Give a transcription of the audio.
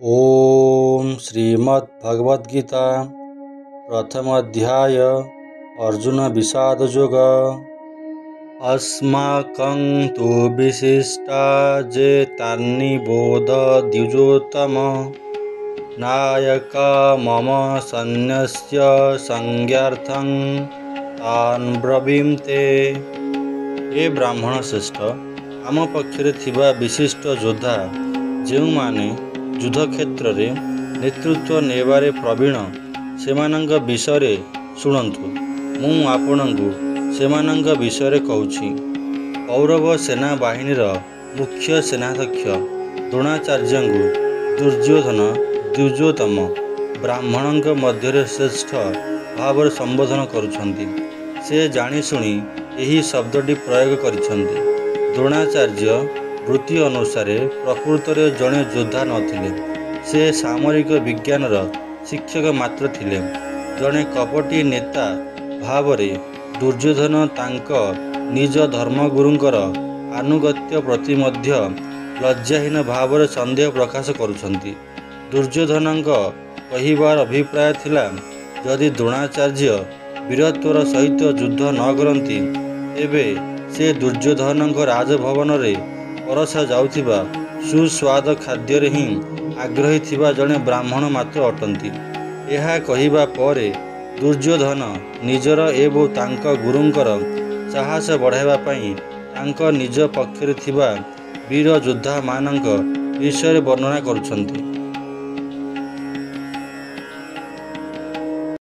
ओम श्रीमद्भगवद्गीता प्रथम अध्याय अर्जुन विषाद योग। अस्माकं तु विशिष्टा जेतान्निबोध द्विजोत्तम नायका मम सन्न्यस्य संज्ञार्थं तान् ब्रवीमते। हे ब्राह्मण श्रेष्ठ, आम पक्षरे थिबा विशिष्ट योद्धा जेउमाने युद्ध क्षेत्र रे नेतृत्व नेबारे प्रवीण सेमानंग विषय शुणन्तु। मु आपणଙ୍କୁ सेमानंग विषय कहूछि। कौरव सेना बाहिनीर मुख्य सेनाध्यक्ष द्रोणाचार्यଙ୍କୁ दुर्योधन द्विजोतम ब्राह्मणଙ୍କ ମଧ୍ୟରେ श्रेष्ठ भाव संबोधन करुछन्ति। से जानिशुणी एही शब्दटी प्रयोग करिछन्ति। द्रोणाचार्य वृत्ति अनुसार प्रकृत जड़े योद्धा नथिले, से सामरिक विज्ञानर शिक्षक मात्र थिले। जड़े कपटी नेता भाव दुर्योधन तांक निज धर्मगुरुंकर आनुगत्य प्रति मध्य लज्जाहीन भाव संदेह प्रकाश करुछन्ति। दुर्योधनଙ୍କ कहिबार अभिप्राय थिला, यदि द्रोणाचार्य वीरत्वर सहित युद्ध न करती तेबे से दुर्योधनଙ୍କ राजभवन रे परसा जाउथिबा सुस्वाद खाद्य ही आग्रही थिबा जड़े ब्राह्मण मात्र अटंती। यह कहिबा परे दुर्योधन निजर एवं तांक गुरुंकर साहस बढ़ाइबा पई तांक निज पक्षरे थिबा वीर योद्धा मानक विषय वर्णना करुछन्ति।